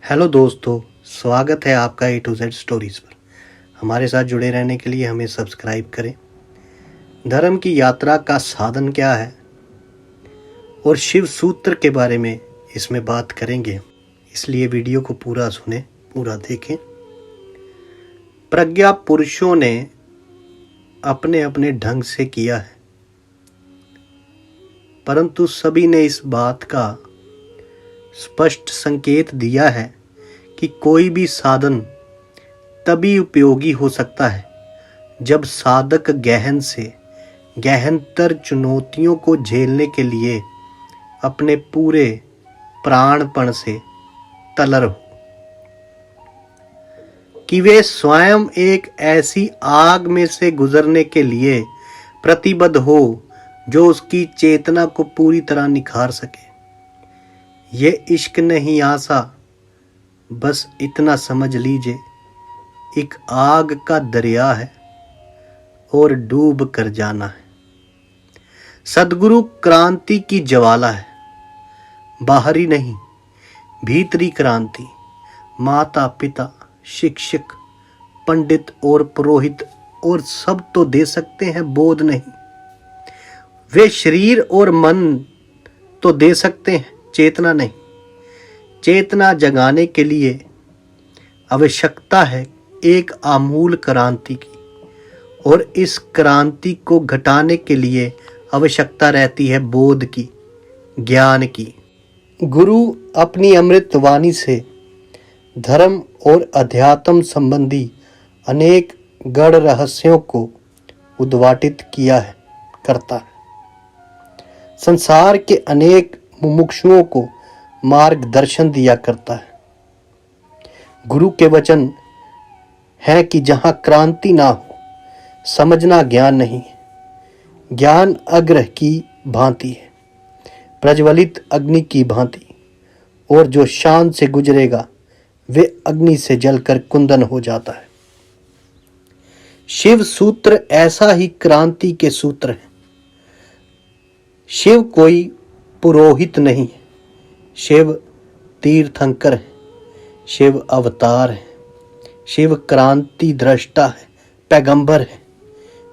Hello दोस्तों, स्वागत है आपका A to Z स्टोरीज पर। हमारे साथ जुड़े रहने के लिए हमें सब्सक्राइब करें। धर्म की यात्रा का साधन क्या है और शिव सूत्र के बारे में इसमें बात करेंगे, इसलिए वीडियो को पूरा सुने, पूरा देखें। प्रज्ञा पुरुषों ने अपने अपने ढंग से किया है, परंतु सभी ने इस बात का स्पष्ट संकेत दिया है कि कोई भी साधन तभी उपयोगी हो सकता है जब साधक गहन से गहनतर चुनौतियों को झेलने के लिए अपने पूरे प्राणपण से तल्लर हो, कि वे स्वयं एक ऐसी आग में से गुजरने के लिए प्रतिबद्ध हो जो उसकी चेतना को पूरी तरह निखार सके। ये इश्क नहीं आसा, बस इतना समझ लीजिए, एक आग का दरिया है और डूब कर जाना है। सद्गुरु क्रांति की ज्वाला है, बाहरी नहीं, भीतरी क्रांति। माता पिता, शिक्षक, पंडित और पुरोहित और सब तो दे सकते हैं बोध नहीं। वे शरीर और मन तो दे सकते हैं, चेतना नहीं। चेतना जगाने के लिए आवश्यकता है एक आमूल क्रांति की, और इस क्रांति को घटाने के लिए आवश्यकता रहती है बोध की, ज्ञान की। गुरु अपनी अमृत वाणी से धर्म और अध्यात्म संबंधी अनेक गढ़ रहस्यों को उद्घाटित करता है। संसार के अनेक मुमुक्षुओं को मार्गदर्शन दिया करता है। गुरु के वचन है कि जहां क्रांति ना हो, समझना ज्ञान नहीं है। ज्ञान अग्रह की भांति है, प्रज्वलित अग्नि की भांति, और जो शान से गुजरेगा वे अग्नि से जलकर कुंदन हो जाता है। शिव सूत्र ऐसा ही क्रांति के सूत्र है। शिव कोई पुरोहित नहीं है, शिव तीर्थंकर है, शिव अवतार है, शिव क्रांति दृष्टा है, पैगंबर है।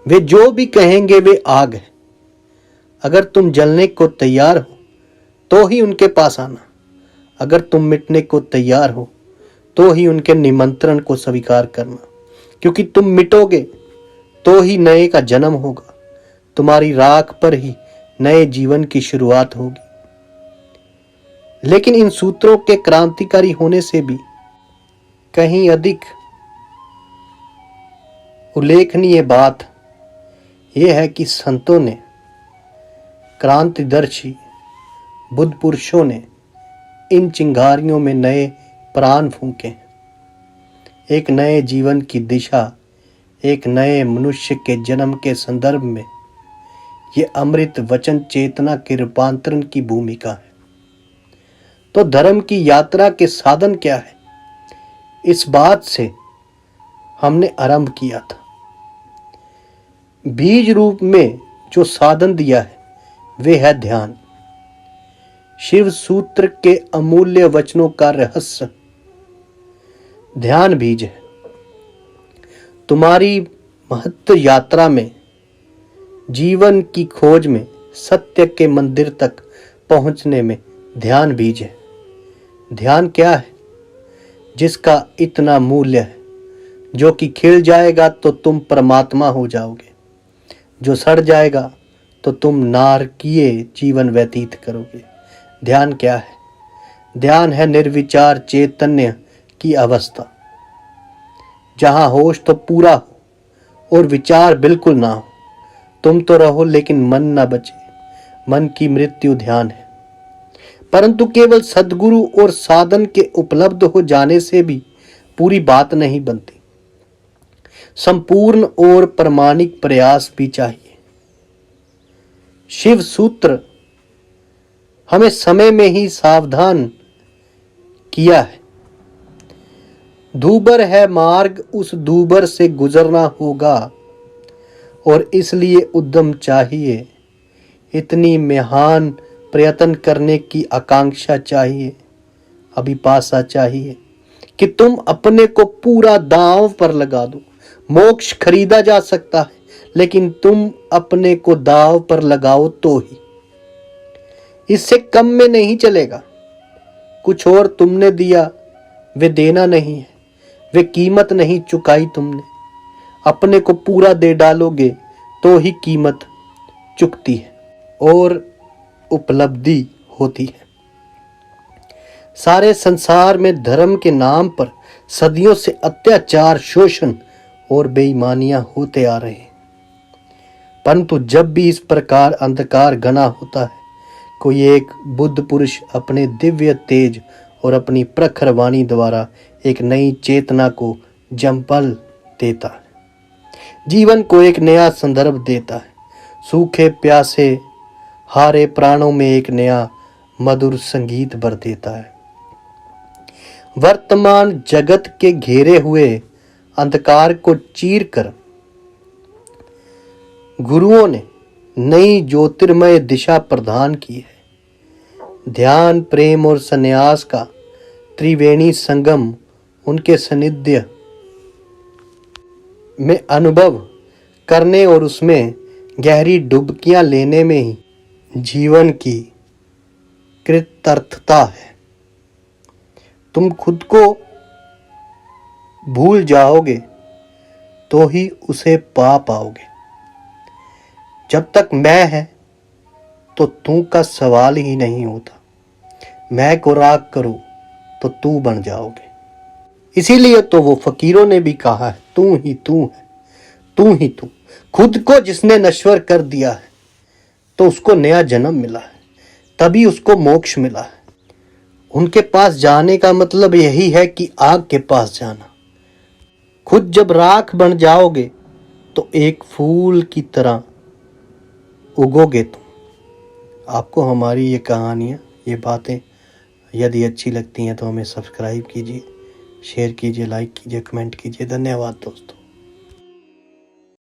वे जो भी कहेंगे वे आग है। अगर तुम जलने को तैयार हो तो ही उनके पास आना। अगर तुम मिटने को तैयार हो तो ही उनके निमंत्रण को स्वीकार करना, क्योंकि तुम मिटोगे तो ही नए का जन्म होगा। तुम्हारी राख पर ही नए जीवन की शुरुआत होगी। लेकिन इन सूत्रों के क्रांतिकारी होने से भी कहीं अधिक उल्लेखनीय बात यह है कि संतों ने, क्रांतिदर्शी बुद्ध पुरुषों ने इन चिंगारियों में नए प्राण फूंके। एक नए जीवन की दिशा, एक नए मनुष्य के जन्म के संदर्भ में ये अमृत वचन चेतना के रूपांतरण की भूमिका है। तो धर्म की यात्रा के साधन क्या है, इस बात से हमने आरंभ किया था। बीज रूप में जो साधन दिया है वे है ध्यान। शिव सूत्र के अमूल्य वचनों का रहस्य ध्यान बीज है। तुम्हारी महत्व यात्रा में, जीवन की खोज में, सत्य के मंदिर तक पहुंचने में ध्यान बीज है। ध्यान क्या है? जिसका इतना मूल्य है, जो कि खिल जाएगा तो तुम परमात्मा हो जाओगे, जो सड़ जाएगा तो तुम नारकीय जीवन व्यतीत करोगे। ध्यान क्या है? ध्यान है निर्विचार चैतन्य की अवस्था, जहां होश तो पूरा हो और विचार बिल्कुल ना हो। तुम तो रहो लेकिन मन ना बचे। मन की मृत्यु ध्यान है। परंतु केवल सद्गुरु और साधन के उपलब्ध हो जाने से भी पूरी बात नहीं बनती। संपूर्ण और प्रामाणिक प्रयास भी चाहिए। शिव सूत्र हमें समय में ही सावधान किया है। दूबर है मार्ग, उस दूबर से गुजरना होगा, और इसलिए उद्यम चाहिए। इतनी महान प्रयत्न करने की आकांक्षा चाहिए, अभिपाषा चाहिए। कि तुम अपने को पूरा दांव पर लगा दो। मोक्ष खरीदा जा सकता है, लेकिन तुम अपने को दांव पर लगाओ तो ही। इससे कम में नहीं चलेगा। कुछ और तुमने दिया, वे देना नहीं है, वे कीमत नहीं चुकाई तुमने। अपने को पूरा दे डालोगे तो ही कीमत चुकती है और उपलब्धि होती है। सारे संसार में धर्म के नाम पर सदियों से अत्याचार, शोषण और बेईमानियां होते आ रहे हैं, परंतु जब भी इस प्रकार अंधकार घना होता है, कोई एक बुद्ध पुरुष अपने दिव्य तेज और अपनी प्रखर वाणी द्वारा एक नई चेतना को जंपल देता है, जीवन को एक नया संदर्भ देता है, सूखे प्यासे हारे प्राणों में एक नया मधुर संगीत भर देता है। वर्तमान जगत के घेरे हुए अंधकार को चीरकर गुरुओं ने नई ज्योतिर्मय दिशा प्रदान की है। ध्यान, प्रेम और संन्यास का त्रिवेणी संगम उनके सानिध्य में अनुभव करने और उसमें गहरी डुबकियां लेने में ही जीवन की कृतार्थता है। तुम खुद को भूल जाओगे तो ही उसे पा पाओगे। जब तक मैं है तो तू का सवाल ही नहीं होता। मैं को राग करो तो तू बन जाओगे। इसीलिए तो वो फकीरों ने भी कहा है, तू ही तू है, तू ही तू। खुद को जिसने नश्वर कर दिया है तो उसको नया जन्म मिला है, तभी उसको मोक्ष मिला है। उनके पास जाने का मतलब यही है कि आग के पास जाना। खुद जब राख बन जाओगे तो एक फूल की तरह उगोगे तुम। आपको हमारी ये कहानियाँ, ये बातें यदि अच्छी लगती हैं तो हमें सब्सक्राइब कीजिए, शेयर कीजिए, लाइक कीजिए, कमेंट कीजिए। धन्यवाद दोस्तों।